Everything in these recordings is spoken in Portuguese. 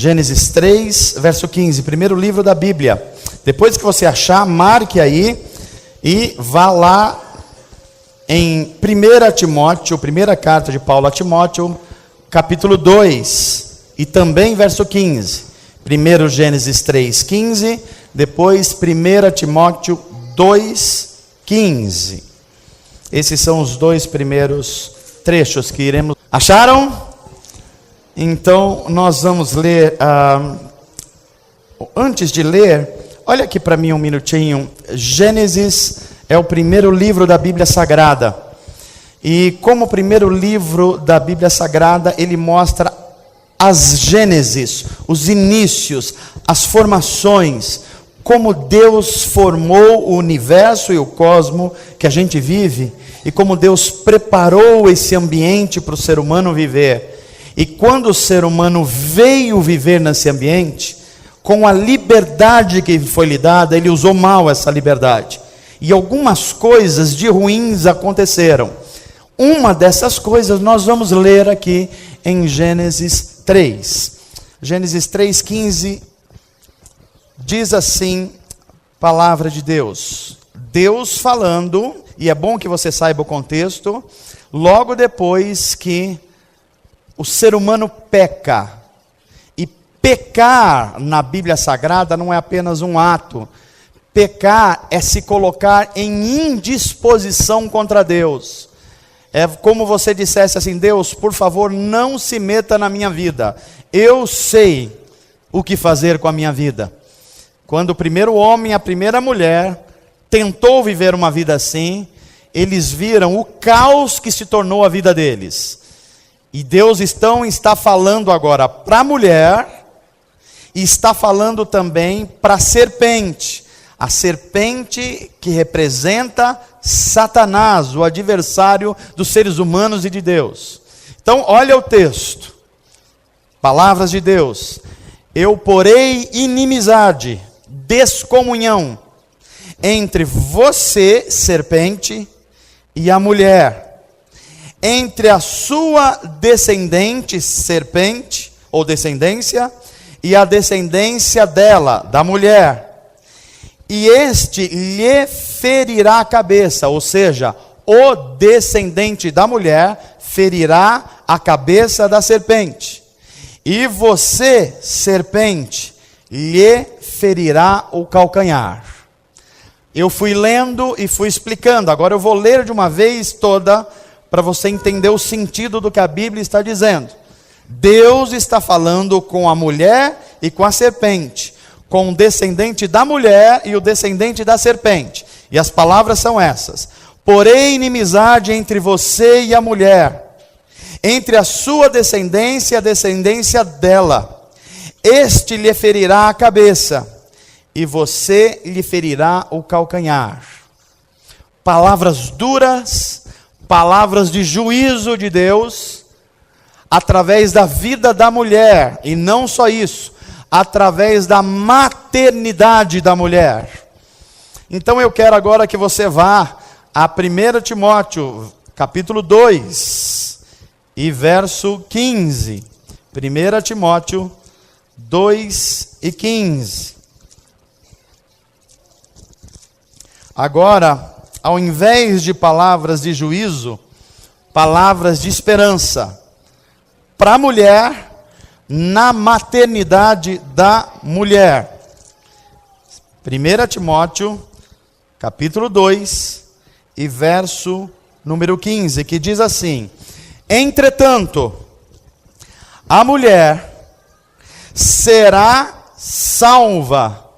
Gênesis 3, verso 15, primeiro livro da Bíblia. Depois que você achar, marque aí e vá lá em 1 Timóteo, primeira carta de Paulo a Timóteo, capítulo 2, e também verso 15. Primeiro Gênesis 3, 15, depois 1 Timóteo 2, 15. Esses são os dois primeiros trechos que iremos... Acharam? Então, nós vamos ler, antes de ler, olha aqui para mim um minutinho. Gênesis é o primeiro livro da Bíblia Sagrada. E como primeiro livro da Bíblia Sagrada, ele mostra as gênesis, os inícios, as formações, como Deus formou o universo e o cosmos que a gente vive, e como Deus preparou esse ambiente para o ser humano viver. E quando o ser humano veio viver nesse ambiente, com a liberdade que foi lhe dada, ele usou mal essa liberdade. E algumas coisas de ruins aconteceram. Uma dessas coisas nós vamos ler aqui em Gênesis 3. Gênesis 3,15 diz assim, palavra de Deus. Deus falando, e é bom que você saiba o contexto, logo depois que o ser humano peca. E pecar na Bíblia Sagrada não é apenas um ato. Pecar é se colocar em indisposição contra Deus. É como você dissesse assim: Deus, por favor, não se meta na minha vida. Eu sei o que fazer com a minha vida. Quando o primeiro homem e a primeira mulher tentou viver uma vida assim, eles viram o caos que se tornou a vida deles. E Deus está falando agora para a mulher, e está falando também para a serpente que representa Satanás, o adversário dos seres humanos e de Deus. Então, olha o texto, palavras de Deus: eu porei inimizade, descomunhão, entre você, serpente, e a mulher, entre a sua descendente, serpente, ou descendência, e a descendência dela, da mulher. E este lhe ferirá a cabeça, ou seja, o descendente da mulher ferirá a cabeça da serpente. E você, serpente, lhe ferirá o calcanhar. Eu fui lendo e fui explicando, agora eu vou ler de uma vez toda, para você entender o sentido do que a Bíblia está dizendo. Deus está falando com a mulher e com a serpente, com o descendente da mulher e o descendente da serpente. E as palavras são essas: porém inimizade entre você e a mulher, entre a sua descendência e a descendência dela. Este lhe ferirá a cabeça, e você lhe ferirá o calcanhar. Palavras duras, palavras de juízo de Deus, através da vida da mulher, e não só isso, através da maternidade da mulher. Então eu quero agora que você vá a 1 Timóteo, capítulo 2, e verso 15. 1 Timóteo 2 e 15. Agora, ao invés de palavras de juízo, palavras de esperança para a mulher, na maternidade da mulher. 1 Timóteo, capítulo 2, e verso número 15, que diz assim: entretanto, a mulher será salva,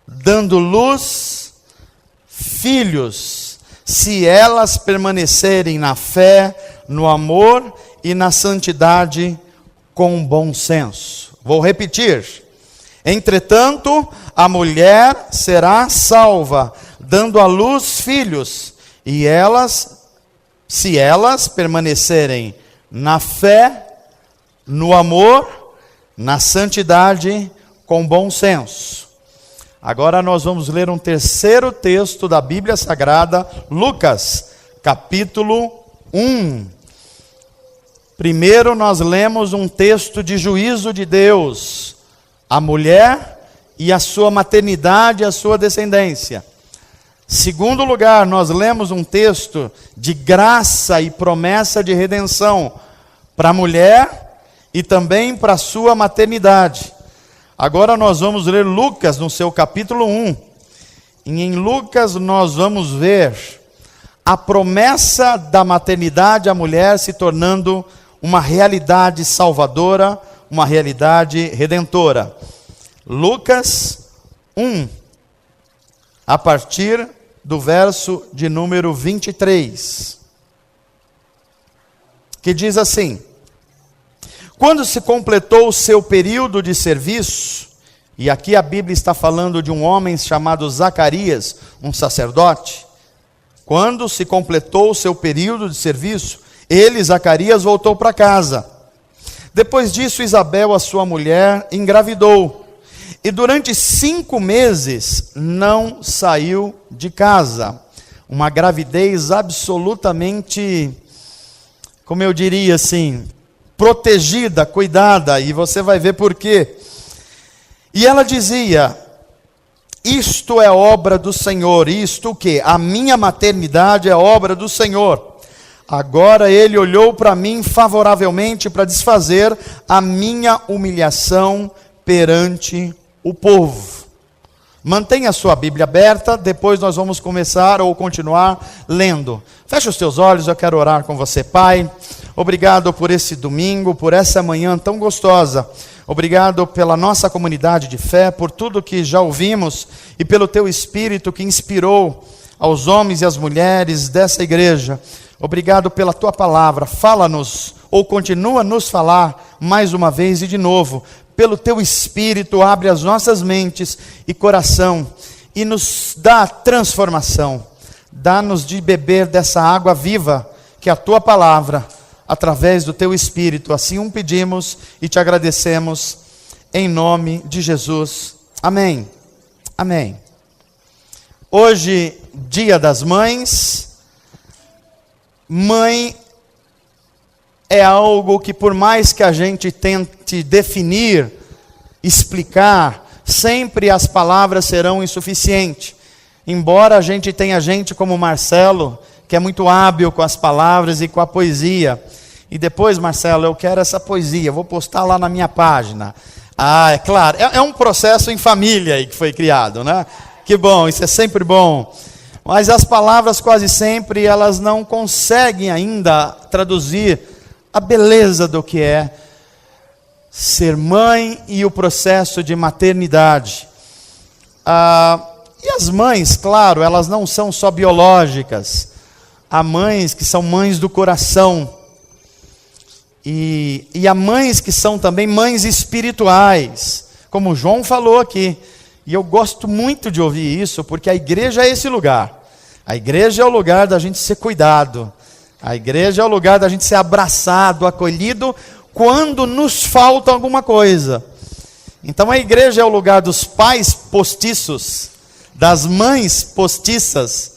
dando luz filhos, se elas permanecerem na fé, no amor e na santidade com bom senso. Vou repetir: entretanto, a mulher será salva, dando à luz filhos, e elas, se elas permanecerem na fé, no amor, na santidade com bom senso. Agora nós vamos ler um terceiro texto da Bíblia Sagrada, Lucas, capítulo 1. Primeiro nós lemos um texto de juízo de Deus, a mulher e a sua maternidade e a sua descendência. Segundo lugar, nós lemos um texto de graça e promessa de redenção para a mulher e também para a sua maternidade. Agora nós vamos ler Lucas no seu capítulo 1. E em Lucas nós vamos ver a promessa da maternidade à mulher se tornando uma realidade salvadora, uma realidade redentora. Lucas 1, a partir do verso de número 23, que diz assim: quando se completou o seu período de serviço, e aqui a Bíblia está falando de um homem chamado Zacarias, um sacerdote. Quando se completou o seu período de serviço, ele, Zacarias, voltou para casa. Depois disso, Isabel, a sua mulher, engravidou. E durante 5 meses não saiu de casa. Uma gravidez absolutamente, como eu diria assim, protegida, cuidada. E você vai ver por quê. E ela dizia: isto é obra do Senhor. Isto o quê? A minha maternidade é obra do Senhor. Agora ele olhou para mim favoravelmente para desfazer a minha humilhação perante o povo. Mantenha a sua Bíblia aberta, depois nós vamos começar ou continuar lendo. Feche os teus olhos, eu quero orar com você. Pai, obrigado por esse domingo, por essa manhã tão gostosa. Obrigado pela nossa comunidade de fé, por tudo que já ouvimos e pelo teu Espírito que inspirou aos homens e às mulheres dessa igreja. Obrigado pela tua palavra. Fala-nos, ou continua a nos falar mais uma vez e de novo. Pelo teu Espírito, abre as nossas mentes e coração e nos dá transformação. Dá-nos de beber dessa água viva, que é a tua palavra, através do teu Espírito. Assim o pedimos e te agradecemos, em nome de Jesus. Amém. Amém. Hoje, Dia das Mães. Mãe é algo que, por mais que a gente tente definir, explicar, sempre as palavras serão insuficientes. Embora a gente tenha gente como Marcelo, que é muito hábil com as palavras e com a poesia. E depois, Marcelo, eu quero essa poesia, vou postar lá na minha página. Ah, é claro, é um processo em família aí que foi criado, né? Que bom, isso é sempre bom. Mas as palavras quase sempre, elas não conseguem ainda traduzir a beleza do que é ser mãe e o processo de maternidade. E as mães, claro, elas não são só biológicas. Há mães que são mães do coração. E há mães que são também mães espirituais, como o João falou aqui. E eu gosto muito de ouvir isso, porque a igreja é esse lugar. A igreja é o lugar da gente ser cuidado. A igreja é o lugar da gente ser abraçado, acolhido, quando nos falta alguma coisa. Então a igreja é o lugar dos pais postiços, das mães postiças,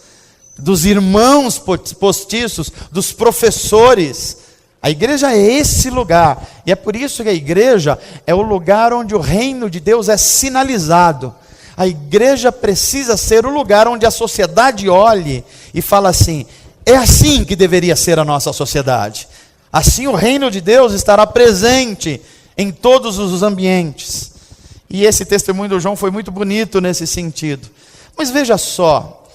dos irmãos postiços, dos professores. A igreja é esse lugar. E é por isso que a igreja é o lugar onde o reino de Deus é sinalizado. A igreja precisa ser o lugar onde a sociedade olhe e fala assim: é assim que deveria ser a nossa sociedade. Assim o reino de Deus estará presente em todos os ambientes. E esse testemunho do João foi muito bonito nesse sentido. Mas veja só,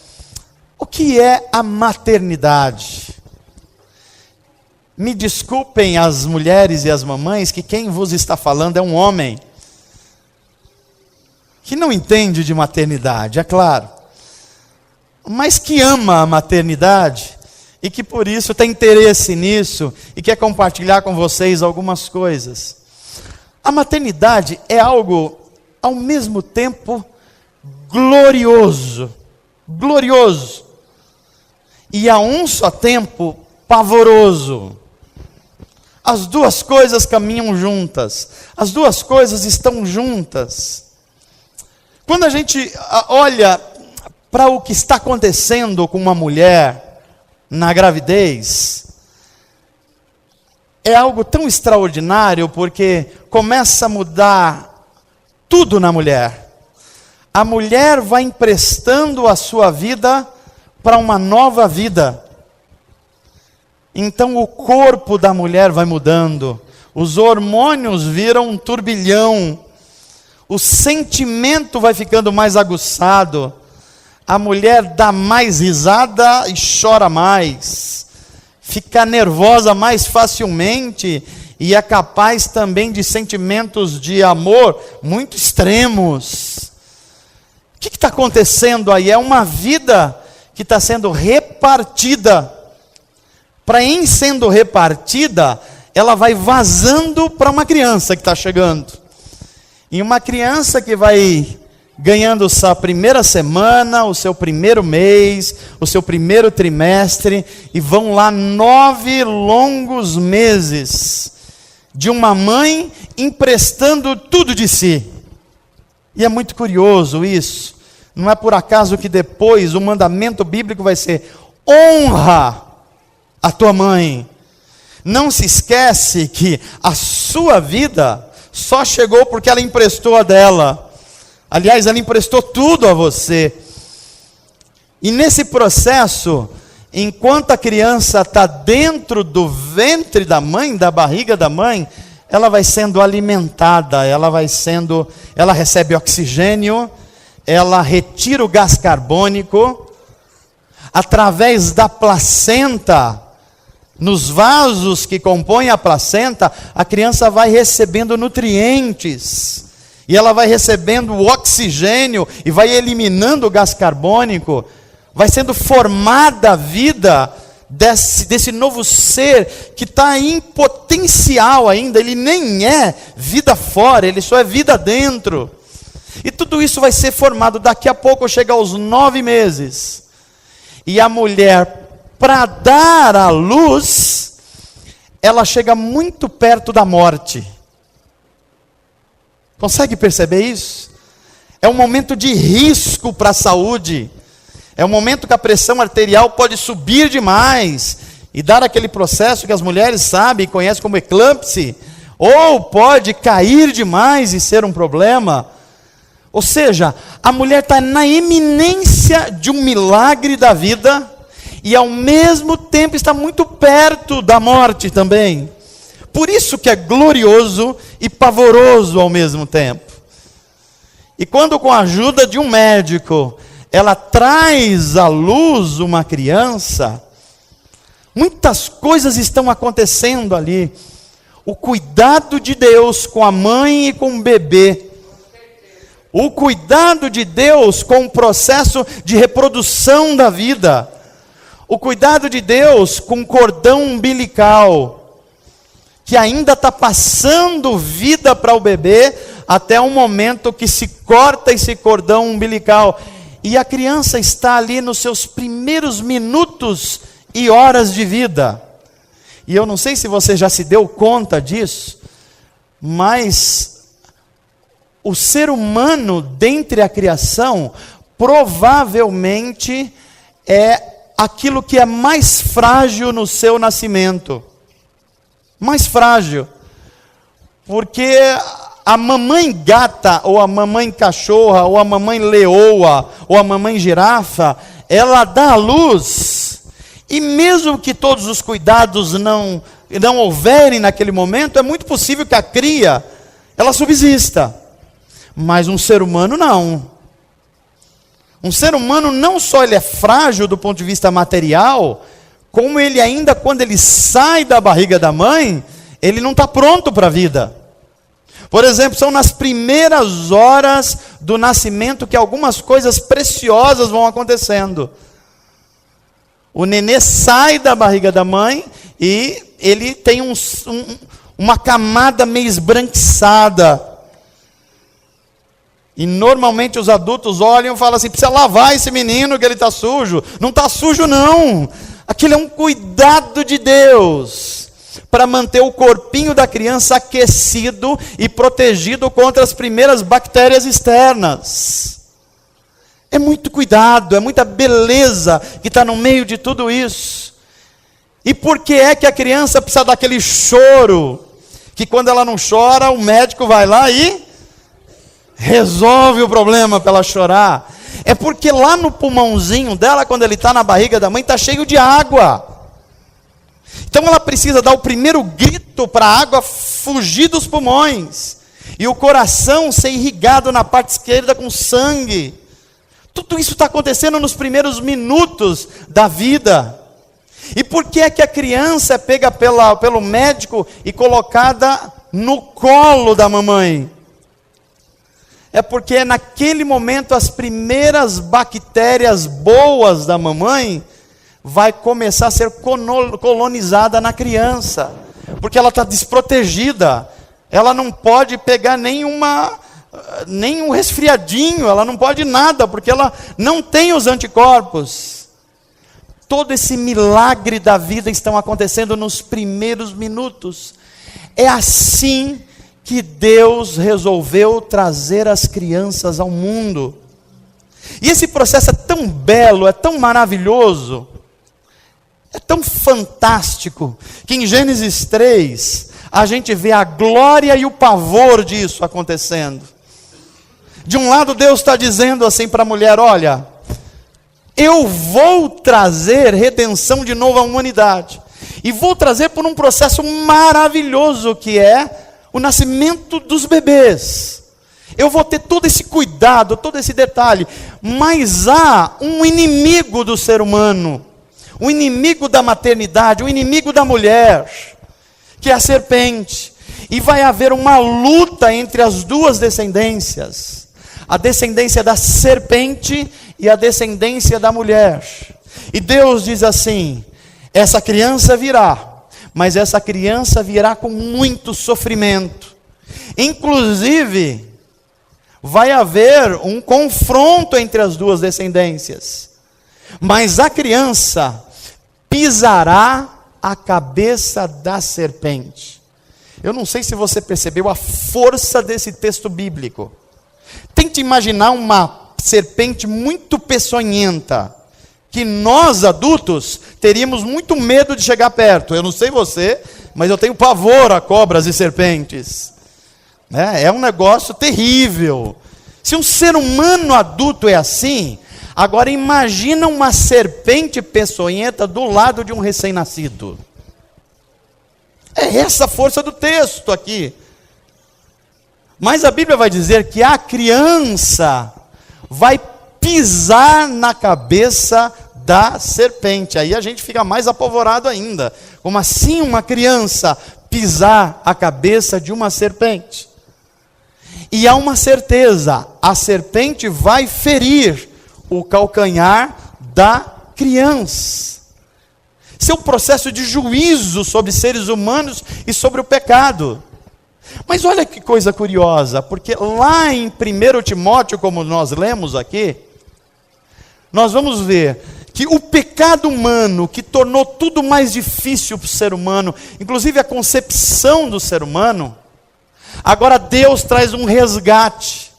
o que é a maternidade? Me desculpem as mulheres e as mamães, que quem vos está falando é um homem que não entende de maternidade, é claro, mas que ama a maternidade e que por isso tem interesse nisso e quer compartilhar com vocês algumas coisas. A maternidade é algo, ao mesmo tempo, glorioso, e a um só tempo, pavoroso. As duas coisas caminham juntas, as duas coisas estão juntas. Quando a gente olha para o que está acontecendo com uma mulher na gravidez, é algo tão extraordinário, porque começa a mudar tudo na mulher. A mulher vai emprestando a sua vida para uma nova vida. Então o corpo da mulher vai mudando, os hormônios viram um turbilhão, o sentimento vai ficando mais aguçado, a mulher dá mais risada e chora mais, fica nervosa mais facilmente e é capaz também de sentimentos de amor muito extremos. O que está acontecendo aí? É uma vida que está sendo repartida. Para em sendo repartida, ela vai vazando para uma criança que está chegando. E uma criança que vai ganhando sua primeira semana, o seu primeiro mês, o seu primeiro trimestre, e vão lá 9 longos meses de uma mãe emprestando tudo de si. E é muito curioso isso. Não é por acaso que depois o mandamento bíblico vai ser: honra a tua mãe. Não se esquece que a sua vida só chegou porque ela emprestou a dela. Aliás, ela emprestou tudo a você. E nesse processo, enquanto a criança está dentro do ventre da mãe, da barriga da mãe, ela vai sendo alimentada, ela recebe oxigênio, ela retira o gás carbônico, através da placenta, nos vasos que compõem a placenta, a criança vai recebendo nutrientes, e ela vai recebendo o oxigênio, e vai eliminando o gás carbônico, vai sendo formada a vida desse novo ser, que está em potencial ainda, ele nem é vida fora, ele só é vida dentro. E tudo isso vai ser formado, daqui a pouco chega aos 9 meses. E a mulher, para dar à luz, ela chega muito perto da morte. Consegue perceber isso? É um momento de risco para a saúde. É um momento que a pressão arterial pode subir demais e dar aquele processo que as mulheres sabem e conhecem como eclâmpsia. Ou pode cair demais e ser um problema. Ou seja, a mulher está na iminência de um milagre da vida e ao mesmo tempo está muito perto da morte também. Por isso que é glorioso e pavoroso ao mesmo tempo. E quando, com a ajuda de um médico, ela traz à luz uma criança, muitas coisas estão acontecendo ali. O cuidado de Deus com a mãe e com o bebê, o cuidado de Deus com o processo de reprodução da vida, o cuidado de Deus com o cordão umbilical, que ainda está passando vida para o bebê, até o momento que se corta esse cordão umbilical, e a criança está ali nos seus primeiros minutos e horas de vida. E eu não sei se você já se deu conta disso, mas o ser humano, dentre a criação, provavelmente é aquilo que é mais frágil no seu nascimento. Mais frágil. Porque a mamãe gata, ou a mamãe cachorra, ou a mamãe leoa, ou a mamãe girafa, ela dá à luz, e mesmo que todos os cuidados não houverem naquele momento, é muito possível que a cria, ela subsista. Mas um ser humano não. Um ser humano não só ele é frágil do ponto de vista material, como ele ainda, quando ele sai da barriga da mãe, ele não está pronto para a vida. Por exemplo, são nas primeiras horas do nascimento que algumas coisas preciosas vão acontecendo. O nenê sai da barriga da mãe e ele tem uma camada meio esbranquiçada. E normalmente os adultos olham e falam assim: precisa lavar esse menino que ele está sujo. Não está sujo não. Aquilo é um cuidado de Deus, para manter o corpinho da criança aquecido e protegido contra as primeiras bactérias externas. É muito cuidado, é muita beleza que está no meio de tudo isso. E por que é que a criança precisa daquele choro? Que quando ela não chora, o médico vai lá e resolve o problema para ela chorar. É porque lá no pulmãozinho dela, quando ele está na barriga da mãe, está cheio de água. Então ela precisa dar o primeiro grito para a água fugir dos pulmões. E o coração ser irrigado na parte esquerda com sangue. Tudo isso está acontecendo nos primeiros minutos da vida. E por que é que a criança é pega pelo médico e colocada no colo da mamãe? É porque naquele momento as primeiras bactérias boas da mamãe vai começar a ser colonizada na criança. Porque ela está desprotegida. Ela não pode pegar nem um resfriadinho, ela não pode nada, porque ela não tem os anticorpos. Todo esse milagre da vida estão acontecendo nos primeiros minutos. É assim que Deus resolveu trazer as crianças ao mundo. E esse processo é tão belo, é tão maravilhoso, é tão fantástico, que em Gênesis 3, a gente vê a glória e o pavor disso acontecendo. De um lado Deus está dizendo assim para a mulher, olha, eu vou trazer redenção de novo à humanidade. E vou trazer por um processo maravilhoso que é o nascimento dos bebês. Eu vou ter todo esse cuidado, todo esse detalhe. Mas há um inimigo do ser humano, um inimigo da maternidade, um inimigo da mulher, que é a serpente. E vai haver uma luta entre as duas descendências. A descendência da serpente e a descendência da mulher. E Deus diz assim, essa criança virá, mas essa criança virá com muito sofrimento. Inclusive, vai haver um confronto entre as duas descendências. Mas a criança pisará a cabeça da serpente. Eu não sei se você percebeu a força desse texto bíblico. Tente imaginar uma serpente muito peçonhenta, que nós adultos teríamos muito medo de chegar perto. Eu não sei você, mas eu tenho pavor a cobras e serpentes. É um negócio terrível. Se um ser humano adulto é assim, agora imagina uma serpente peçonhenta do lado de um recém-nascido. É essa a força do texto aqui. Mas a Bíblia vai dizer que a criança vai pisar na cabeça da serpente. Aí a gente fica mais apavorado ainda. Como assim uma criança pisar a cabeça de uma serpente? E há uma certeza, a serpente vai ferir o calcanhar da criança. Esse é um processo de juízo sobre seres humanos e sobre o pecado. Mas olha que coisa curiosa, porque lá em 1 Timóteo, como nós lemos aqui, nós vamos ver que o pecado humano, que tornou tudo mais difícil para o ser humano, inclusive a concepção do ser humano, agora Deus traz um resgate.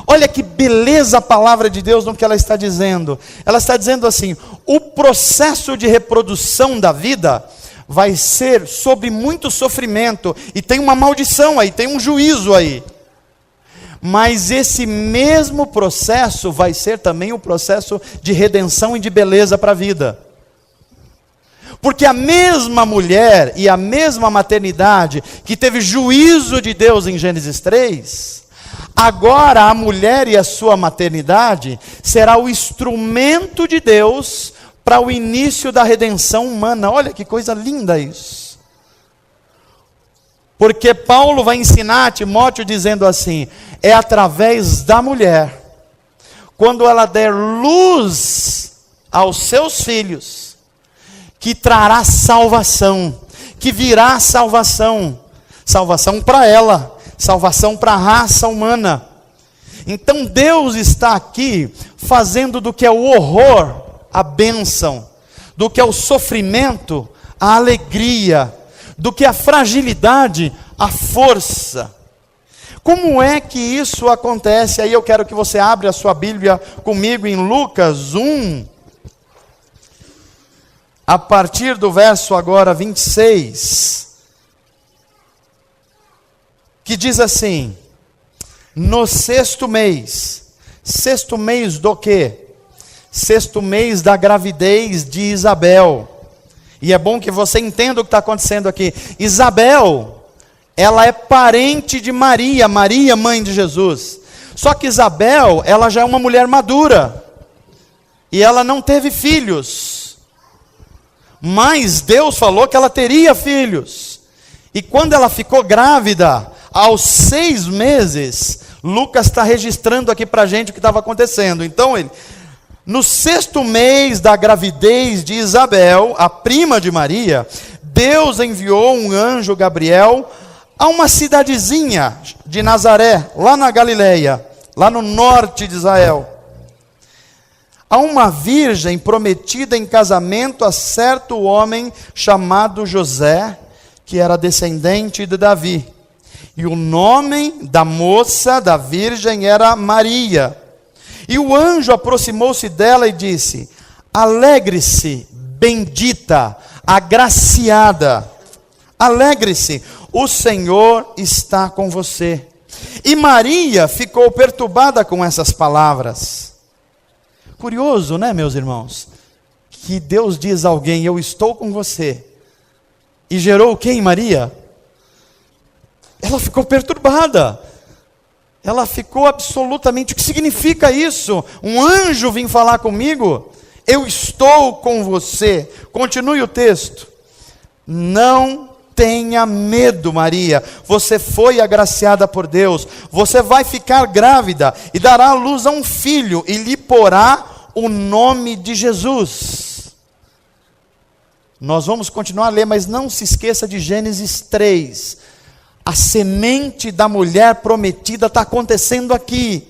Olha que beleza a palavra de Deus no que ela está dizendo. Ela está dizendo assim, o processo de reprodução da vida vai ser sobre muito sofrimento, e tem uma maldição aí, tem um juízo aí. Mas esse mesmo processo vai ser também o processo de redenção e de beleza para a vida. Porque a mesma mulher e a mesma maternidade que teve juízo de Deus em Gênesis 3, agora a mulher e a sua maternidade será o instrumento de Deus para o início da redenção humana. Olha que coisa linda isso. Porque Paulo vai ensinar a Timóteo dizendo assim, é através da mulher, quando ela der luz aos seus filhos, que trará salvação, que virá salvação, salvação para ela, salvação para a raça humana. Então Deus está aqui fazendo do que é o horror a bênção, do que é o sofrimento a alegria, do que é a fragilidade a força. Como é que isso acontece? Aí eu quero que você abra a sua Bíblia comigo em Lucas 1, a partir do verso agora 26, que diz assim, no sexto mês. Sexto mês do quê? Sexto mês da gravidez de Isabel. E é bom que você entenda o que está acontecendo aqui. Isabel, ela é parente de Maria, Maria, mãe de Jesus. Só que Isabel, ela já é uma mulher madura. E ela não teve filhos. Mas Deus falou que ela teria filhos. E quando ela ficou grávida, aos 6 meses, Lucas está registrando aqui para a gente o que estava acontecendo. Então, no sexto mês da gravidez de Isabel, a prima de Maria, Deus enviou um anjo Gabriel a uma cidadezinha de Nazaré, lá na Galileia, lá no norte de Israel. A uma virgem prometida em casamento a certo homem chamado José, que era descendente de Davi. E o nome da moça, da virgem, era Maria. E o anjo aproximou-se dela e disse: alegre-se, bendita, agraciada. Alegre-se, o Senhor está com você. E Maria ficou perturbada com essas palavras. Curioso, né, meus irmãos? Que Deus diz a alguém: eu estou com você. E gerou quem, Maria? Ela ficou perturbada. Ela ficou absolutamente... O que significa isso? Um anjo vem falar comigo? Eu estou com você. Continue o texto. Não tenha medo, Maria. Você foi agraciada por Deus. Você vai ficar grávida e dará à luz a um filho e lhe porá o nome de Jesus. Nós vamos continuar a ler, mas não se esqueça de Gênesis 3. A semente da mulher prometida está acontecendo aqui.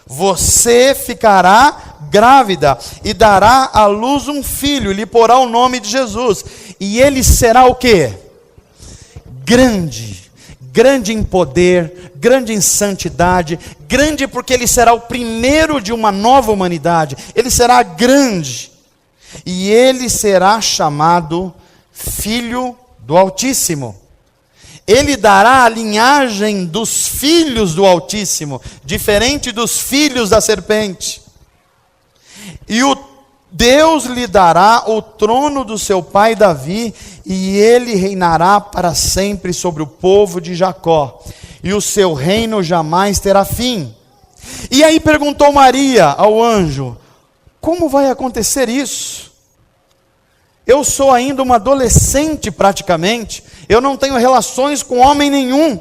Você ficará grávida e dará à luz um filho, lhe porá o nome de Jesus. E ele será o quê? Grande, grande em poder, grande em santidade, grande porque ele será o primeiro de uma nova humanidade. Ele será grande. E ele será chamado Filho do Altíssimo. Ele dará a linhagem dos filhos do Altíssimo, diferente dos filhos da serpente. E o Deus lhe dará o trono do seu pai Davi, e ele reinará para sempre sobre o povo de Jacó, e o seu reino jamais terá fim. E aí perguntou Maria ao anjo: como vai acontecer isso? Eu sou ainda uma adolescente praticamente, eu não tenho relações com homem nenhum.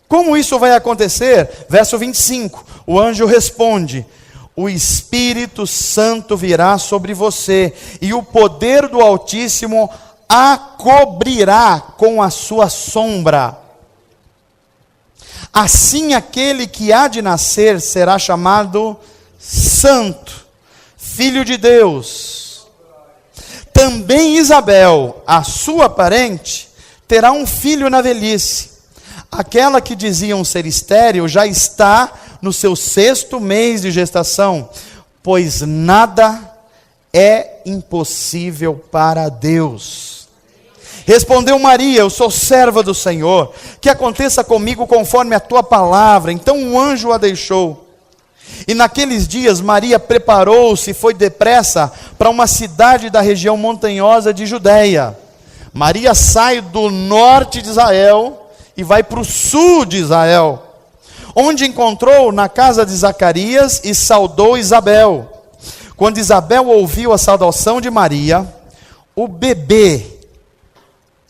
Como isso vai acontecer? Verso 25, o anjo responde: o Espírito Santo virá sobre você, e o poder do Altíssimo a cobrirá com a sua sombra. Assim aquele que há de nascer será chamado Santo, Filho de Deus. Também Isabel, a sua parente, terá um filho na velhice. Aquela que diziam ser estéril já está no seu 6º mês de gestação, pois nada é impossível para Deus. Respondeu Maria: eu sou serva do Senhor, que aconteça comigo conforme a tua palavra. Então o anjo a deixou. E naqueles dias Maria preparou-se e foi depressa para uma cidade da região montanhosa de Judeia. Maria sai do norte de Israel e vai para o sul de Israel, onde encontrou na casa de Zacarias e saudou Isabel. Quando Isabel ouviu a saudação de Maria, o bebê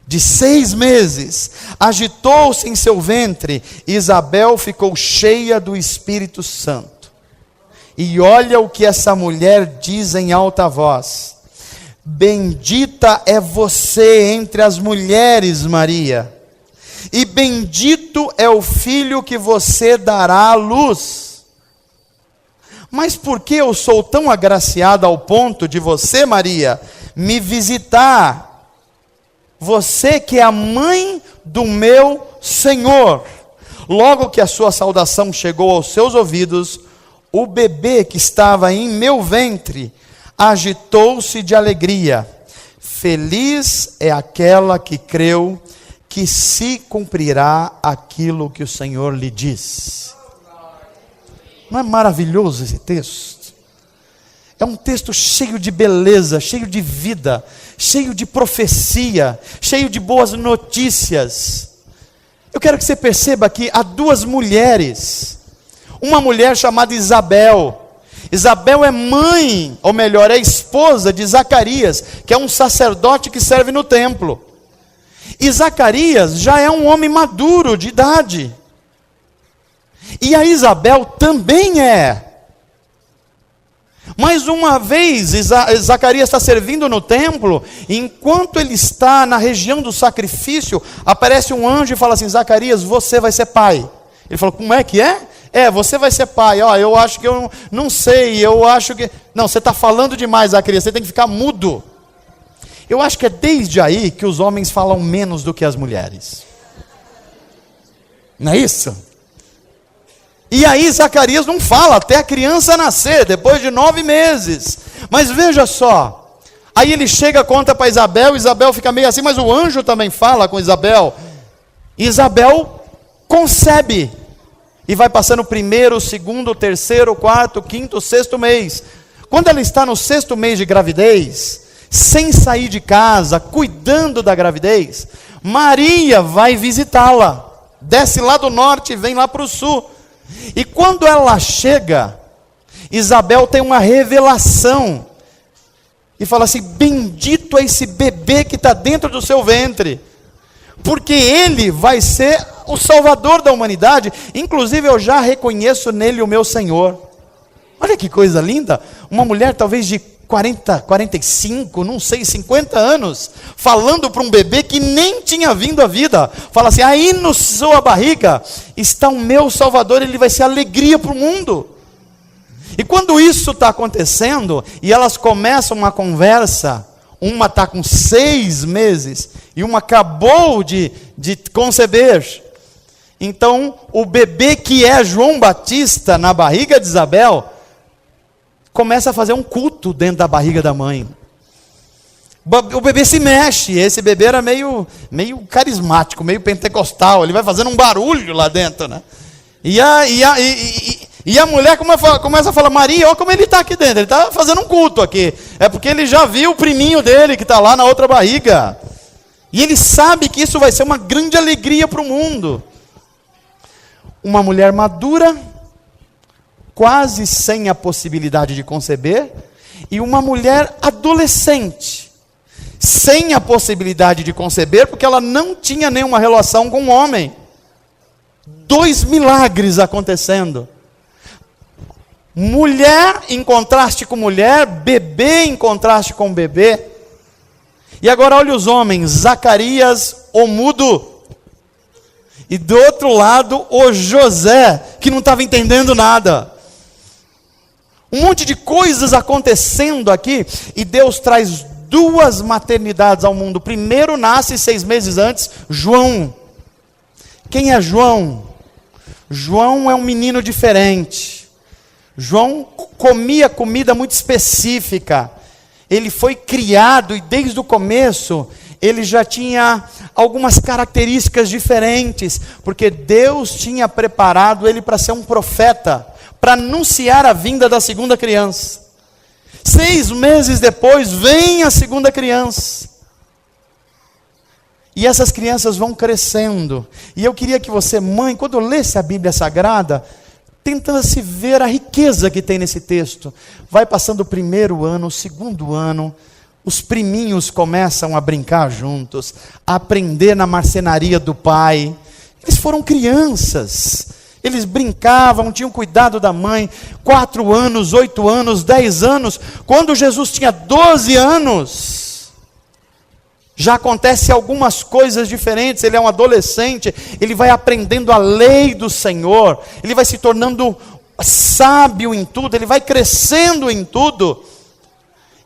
de 6 meses agitou-se em seu ventre. Isabel ficou cheia do Espírito Santo. E olha o que essa mulher diz em alta voz: bendita é você entre as mulheres, Maria, e bendito é o filho que você dará à luz. Mas por que eu sou tão agraciada ao ponto de você, Maria, me visitar? Você que é a mãe do meu Senhor. Logo que a sua saudação chegou aos seus ouvidos, o bebê que estava em meu ventre agitou-se de alegria. Feliz é aquela que creu que se cumprirá aquilo que o Senhor lhe diz. Não é maravilhoso esse texto? É um texto cheio de beleza, cheio de vida, cheio de profecia, cheio de boas notícias. Eu quero que você perceba que há duas mulheres. Uma mulher chamada Isabel. Isabel é mãe, ou melhor, é esposa de Zacarias, que é um sacerdote que serve no templo. E Zacarias já é um homem maduro, de idade. E a Isabel também é. Mais uma vez, Zacarias está servindo no templo, e enquanto ele está na região do sacrifício, aparece um anjo e fala assim: Zacarias, você vai ser pai. Ele falou: como é que é? Você vai ser pai. Eu acho que eu não sei, eu acho que... Não, você está falando demais, Zacarias, você tem que ficar mudo. Eu acho que é desde aí que os homens falam menos do que as mulheres. Não é isso? E aí Zacarias não fala até a criança nascer, depois de 9 meses. Mas veja só, aí ele chega, conta para Isabel, Isabel fica meio assim, mas o anjo também fala com Isabel. Isabel concebe. E vai passando o primeiro, o segundo, o terceiro, o quarto, o quinto, o sexto mês. Quando ela está no 6º mês de gravidez, sem sair de casa, cuidando da gravidez, Maria vai visitá-la. Desce lá do norte e vem lá para o sul. E quando ela chega, Isabel tem uma revelação. E fala assim: bendito é esse bebê que está dentro do seu ventre. Porque ele vai ser o salvador da humanidade. Inclusive eu já reconheço nele o meu Senhor. Olha que coisa linda. Uma mulher talvez de 40, 45, não sei, 50 anos, falando para um bebê que nem tinha vindo à vida. Fala assim: aí na sua barriga está o meu Salvador, ele vai ser alegria para o mundo. E quando isso está acontecendo, e elas começam uma conversa, uma está com 6 meses, e uma acabou de conceber. Então, o bebê que é João Batista, na barriga de Isabel, começa a fazer um culto dentro da barriga da mãe. O bebê se mexe. Esse bebê era meio carismático, meio pentecostal. Ele vai fazendo um barulho lá dentro, né? E a mulher começa a falar: Maria, olha como ele está aqui dentro. Ele está fazendo um culto aqui. É porque ele já viu o priminho dele que está lá na outra barriga. E ele sabe que isso vai ser uma grande alegria para o mundo. Uma mulher madura, quase sem a possibilidade de conceber, e uma mulher adolescente, sem a possibilidade de conceber, porque ela não tinha nenhuma relação com um homem. 2 milagres acontecendo. Mulher em contraste com mulher, bebê em contraste com bebê. E agora olha os homens: Zacarias, o mudo. E do outro lado, o José, que não estava entendendo nada. Um monte de coisas acontecendo aqui, e Deus traz 2 maternidades ao mundo. Primeiro nasce 6 meses antes, João. Quem é João? João é um menino diferente. João comia comida muito específica. Ele foi criado e desde o começo ele já tinha algumas características diferentes, porque Deus tinha preparado ele para ser um profeta, para anunciar a vinda da segunda criança. 6 meses depois, vem a segunda criança. E essas crianças vão crescendo. E eu queria que você, mãe, quando lesse a Bíblia Sagrada, tentasse ver a riqueza que tem nesse texto. Vai passando o 1º ano, o 2º ano, os priminhos começam a brincar juntos, a aprender na marcenaria do pai. Eles foram crianças. Eles brincavam, tinham cuidado da mãe. 4 anos, 8 anos, 10 anos. Quando Jesus tinha 12 anos, já acontece algumas coisas diferentes. Ele é um adolescente, ele vai aprendendo a lei do Senhor, ele vai se tornando sábio em tudo, ele vai crescendo em tudo.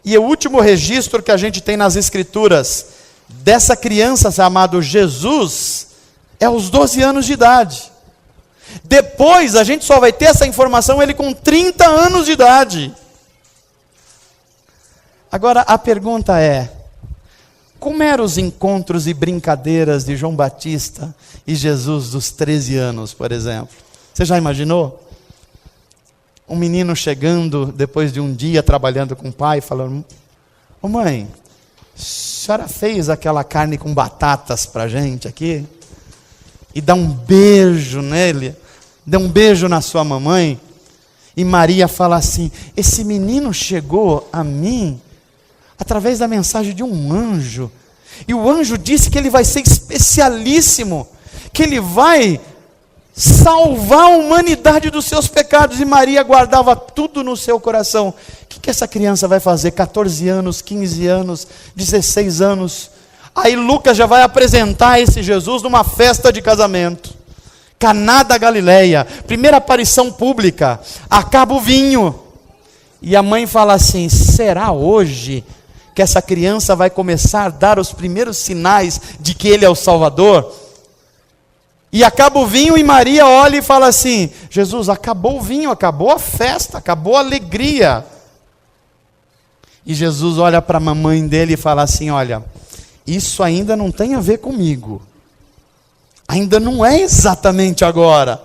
E o último registro que a gente tem nas Escrituras dessa criança chamada Jesus é aos 12 anos de idade. Depois a gente só vai ter essa informação ele com 30 anos de idade. Agora a pergunta é: Como eram os encontros e brincadeiras de João Batista e Jesus dos 13 anos, por exemplo? Você já imaginou? Um menino chegando depois de um dia trabalhando com o pai, falando: ô mãe, a senhora fez aquela carne com batatas pra gente aqui? E dá um beijo nele, dá um beijo na sua mamãe. E Maria fala assim: esse menino chegou a mim através da mensagem de um anjo. E o anjo disse que ele vai ser especialíssimo, que ele vai salvar a humanidade dos seus pecados. E Maria guardava tudo no seu coração. O que essa criança vai fazer? 14 anos, 15 anos, 16 anos. Aí Lucas já vai apresentar esse Jesus numa festa de casamento. Caná da Galileia, primeira aparição pública, acaba o vinho. E a mãe fala assim: será hoje que essa criança vai começar a dar os primeiros sinais de que ele é o Salvador? E acaba o vinho e Maria olha e fala assim: Jesus, acabou o vinho, acabou a festa, acabou a alegria. E Jesus olha para a mamãe dele e fala assim: olha, isso ainda não tem a ver comigo. Ainda não é exatamente agora.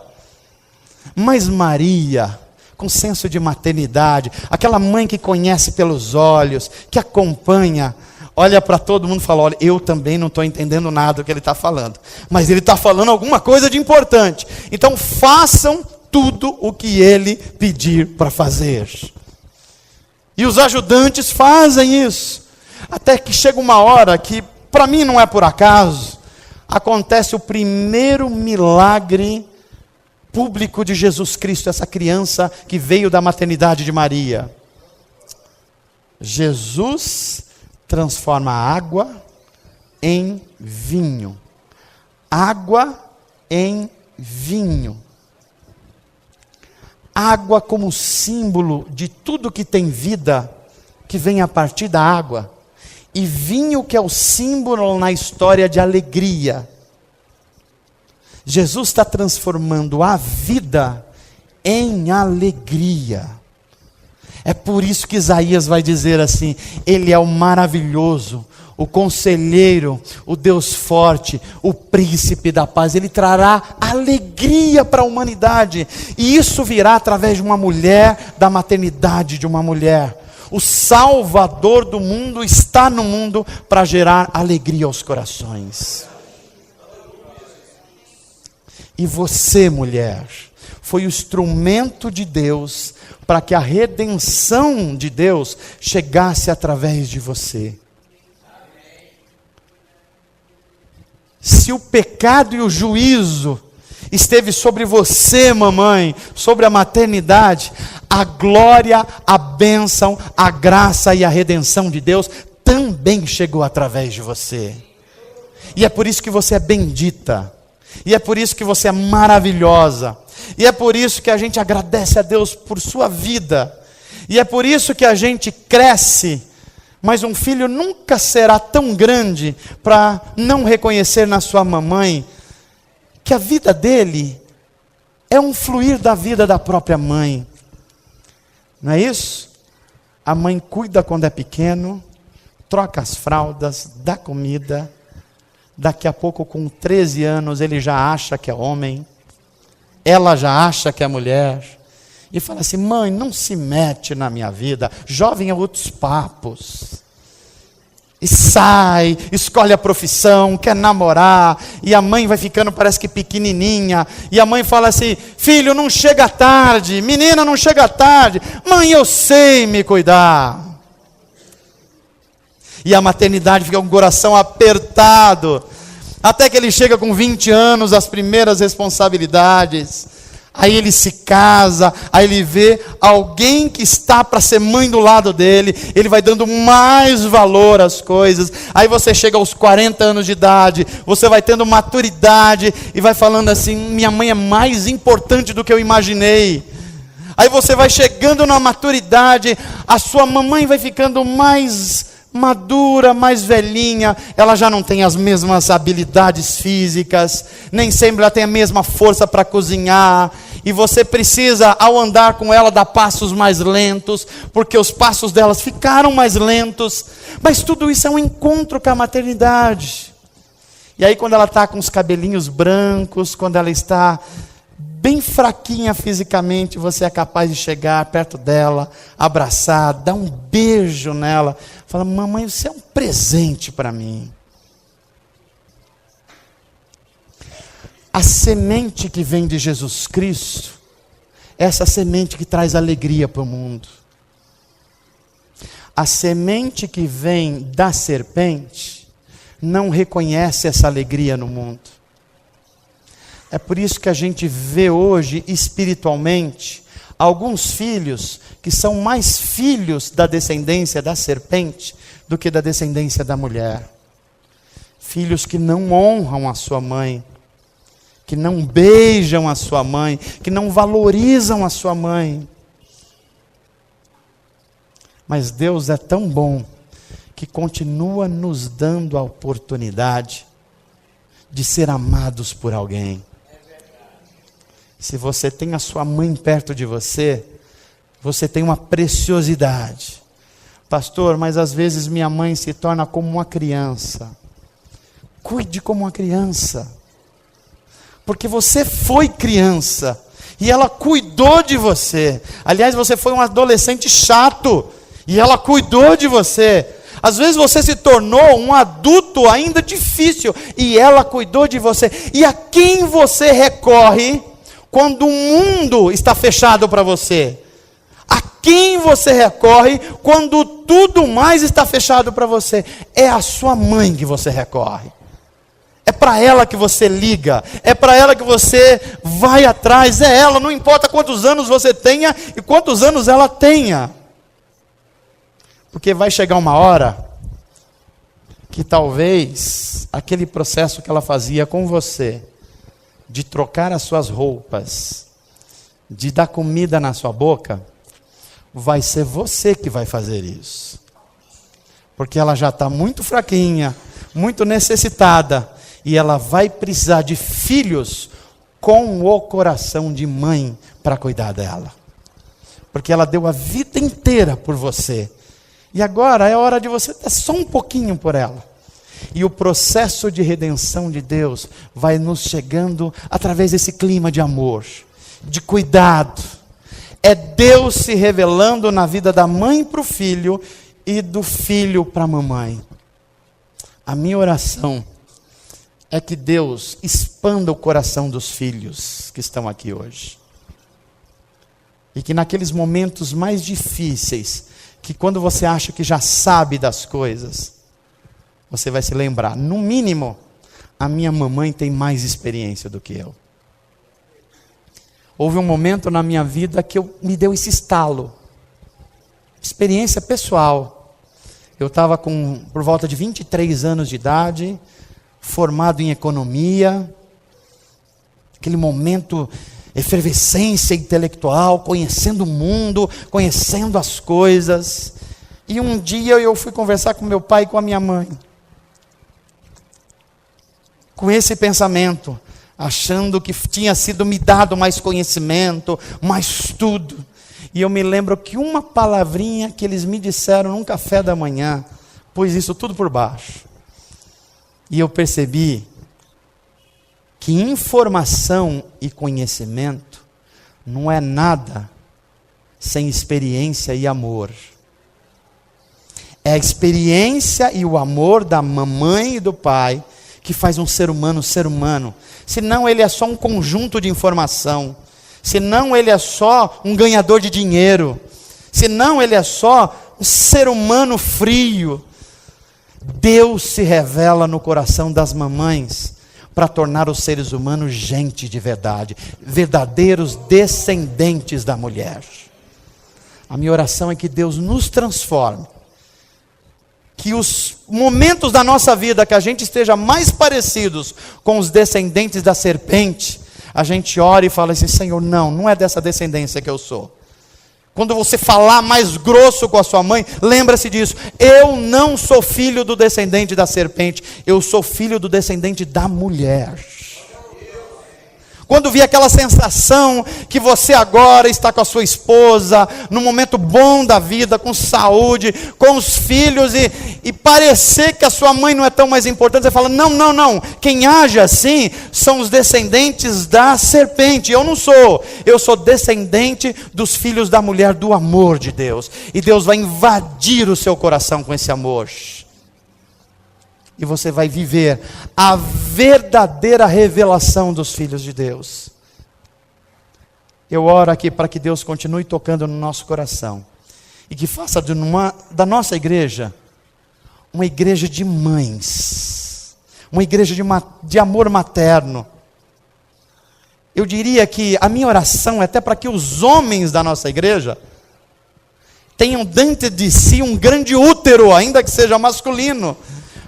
Mas Maria, com senso de maternidade, aquela mãe que conhece pelos olhos, que acompanha, olha para todo mundo e fala: olha, eu também não estou entendendo nada do que ele está falando, mas ele está falando alguma coisa de importante. Então façam tudo o que ele pedir para fazer. E os ajudantes fazem isso. Até que chega uma hora que, para mim não é por acaso, acontece o primeiro milagre público de Jesus Cristo, essa criança que veio da maternidade de Maria. Jesus transforma a água em vinho. Água em vinho. Água como símbolo de tudo que tem vida, que vem a partir da água. E vinho que é o símbolo na história de alegria. Jesus está transformando a vida em alegria. É por isso que Isaías vai dizer assim: ele é o maravilhoso, o conselheiro, o Deus forte, o príncipe da paz. Ele trará alegria para a humanidade. E isso virá através de uma mulher, da maternidade de uma mulher. O Salvador do mundo está no mundo para gerar alegria aos corações. E você, mulher, foi o instrumento de Deus para que a redenção de Deus chegasse através de você. Se o pecado e o juízo esteve sobre você, mamãe, sobre a maternidade, a glória, a bênção, a graça e a redenção de Deus também chegou através de você. E é por isso que você é bendita. E é por isso que você é maravilhosa. E é por isso que a gente agradece a Deus por sua vida. E é por isso que a gente cresce. Mas um filho nunca será tão grande para não reconhecer na sua mamãe que a vida dele é um fluir da vida da própria mãe. Não é isso? A mãe cuida quando é pequeno, troca as fraldas, dá comida. Daqui a pouco, com 13 anos, ele já acha que é homem. Ela já acha que é mulher. E fala assim: mãe, não se mete na minha vida. Jovem é outros papos. E sai, escolhe a profissão, quer namorar. E a mãe vai ficando, parece que pequenininha. E a mãe fala assim: filho, não chega tarde. Menina, não chega tarde. Mãe, eu sei me cuidar. E a maternidade fica com o coração apertado. Até que ele chega com 20 anos, as primeiras responsabilidades. Aí ele se casa, aí ele vê alguém que está para ser mãe do lado dele. Ele vai dando mais valor às coisas. Aí você chega aos 40 anos de idade, você vai tendo maturidade e vai falando assim: minha mãe é mais importante do que eu imaginei. Aí você vai chegando na maturidade, a sua mamãe vai ficando mais madura, mais velhinha, ela já não tem as mesmas habilidades físicas, nem sempre ela tem a mesma força para cozinhar, e você precisa, ao andar com ela, dar passos mais lentos, porque os passos delas ficaram mais lentos, mas tudo isso é um encontro com a maternidade. E aí quando ela está com os cabelinhos brancos, quando ela está bem fraquinha fisicamente, você é capaz de chegar perto dela, abraçar, dar um beijo nela, falar: mamãe, você é um presente para mim. A semente que vem de Jesus Cristo, essa semente que traz alegria para o mundo. A semente que vem da serpente não reconhece essa alegria no mundo. É por isso que a gente vê hoje, espiritualmente, alguns filhos que são mais filhos da descendência da serpente do que da descendência da mulher. Filhos que não honram a sua mãe, que não beijam a sua mãe, que não valorizam a sua mãe. Mas Deus é tão bom que continua nos dando a oportunidade de ser amados por alguém. Se você tem a sua mãe perto de você, você tem uma preciosidade. Pastor, mas às vezes minha mãe se torna como uma criança. Cuide como uma criança. Porque você foi criança e ela cuidou de você. Aliás, você foi um adolescente chato e ela cuidou de você. Às vezes você se tornou um adulto ainda difícil e ela cuidou de você. E a quem você recorre quando o mundo está fechado para você? A quem você recorre quando tudo mais está fechado para você? É a sua mãe que você recorre. É para ela que você liga, é para ela que você vai atrás, é ela, não importa quantos anos você tenha e quantos anos ela tenha. Porque vai chegar uma hora que talvez aquele processo que ela fazia com você, de trocar as suas roupas, de dar comida na sua boca, vai ser você que vai fazer isso. Porque ela já está muito fraquinha, muito necessitada, e ela vai precisar de filhos com o coração de mãe para cuidar dela. Porque ela deu a vida inteira por você. E agora é hora de você dar só um pouquinho por ela. E o processo de redenção de Deus vai nos chegando através desse clima de amor, de cuidado. É Deus se revelando na vida da mãe para o filho e do filho para a mamãe. A minha oração é que Deus expanda o coração dos filhos que estão aqui hoje. E que naqueles momentos mais difíceis, que quando você acha que já sabe das coisas, você vai se lembrar, no mínimo, a minha mamãe tem mais experiência do que eu. Houve um momento na minha vida que me deu esse estalo. Experiência pessoal. Eu estava por volta de 23 anos de idade, formado em economia, aquele momento, efervescência intelectual, conhecendo o mundo, conhecendo as coisas. E um dia eu fui conversar com meu pai e com a minha mãe, com esse pensamento, achando que tinha sido me dado mais conhecimento, mais tudo. E eu me lembro que uma palavrinha que eles me disseram num café da manhã, pôs isso tudo por baixo. E eu percebi que informação e conhecimento não é nada sem experiência e amor. É a experiência e o amor da mamãe e do pai que faz um ser humano ser humano. Senão ele é só um conjunto de informação. Senão ele é só um ganhador de dinheiro. Senão ele é só um ser humano frio. Deus se revela no coração das mamães para tornar os seres humanos gente de verdade, verdadeiros descendentes da mulher. A minha oração é que Deus nos transforme, que os momentos da nossa vida que a gente esteja mais parecidos com os descendentes da serpente, a gente ora e fala assim: Senhor, não é dessa descendência que eu sou. Quando você falar mais grosso com a sua mãe, lembra-se disso. Eu não sou filho do descendente da serpente, eu sou filho do descendente da mulher. Quando vier aquela sensação que você agora está com a sua esposa, num momento bom da vida, com saúde, com os filhos, e parecer que a sua mãe não é tão mais importante, você fala, não, quem age assim são os descendentes da serpente, eu não sou, eu sou descendente dos filhos da mulher do amor de Deus, e Deus vai invadir o seu coração com esse amor. E você vai viver a verdadeira revelação dos filhos de Deus. Eu oro aqui para que Deus continue tocando no nosso coração. E que faça da nossa igreja uma igreja de mães. Uma igreja de amor materno. Eu diria que a minha oração é até para que os homens da nossa igreja tenham dentro de si um grande útero, ainda que seja masculino,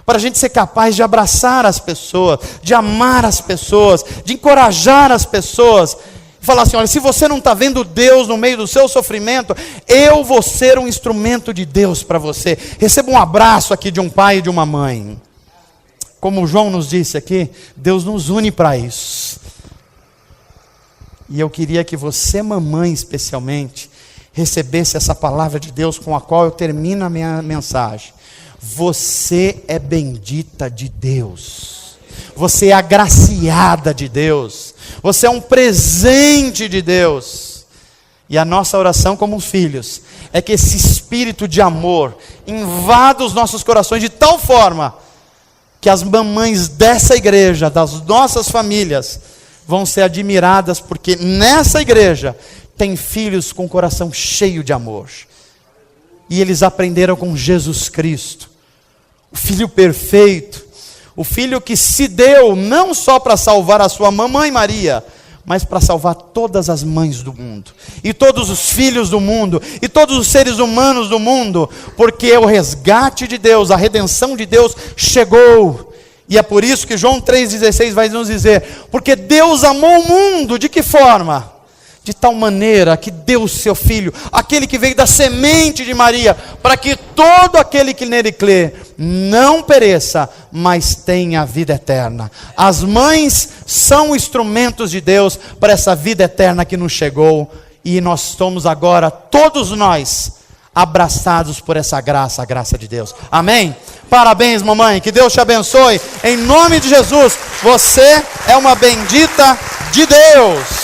para a gente ser capaz de abraçar as pessoas, de amar as pessoas, de encorajar as pessoas, e falar assim, olha, se você não está vendo Deus no meio do seu sofrimento, eu vou ser um instrumento de Deus para você. Receba um abraço aqui de um pai e de uma mãe. Como o João nos disse aqui, Deus nos une para isso. E eu queria que você, mamãe especialmente, recebesse essa palavra de Deus com a qual eu termino a minha mensagem. Você é bendita de Deus, você é agraciada de Deus, você é um presente de Deus, e a nossa oração como filhos, é que esse espírito de amor, invada os nossos corações de tal forma, que as mamães dessa igreja, das nossas famílias, vão ser admiradas, porque nessa igreja, tem filhos com o coração cheio de amor, e eles aprenderam com Jesus Cristo, o Filho perfeito, o Filho que se deu não só para salvar a sua mamãe Maria, mas para salvar todas as mães do mundo, e todos os filhos do mundo, e todos os seres humanos do mundo, porque o resgate de Deus, a redenção de Deus chegou, e é por isso que João 3,16 vai nos dizer, porque Deus amou o mundo, de que forma? De tal maneira que deu o seu Filho, aquele que veio da semente de Maria, para que todo aquele que nele crê, não pereça, mas tenha a vida eterna. As mães são instrumentos de Deus, para essa vida eterna que nos chegou, e nós somos agora, todos nós, abraçados por essa graça, a graça de Deus. Amém? Parabéns, mamãe, que Deus te abençoe, em nome de Jesus, você é uma bendita de Deus.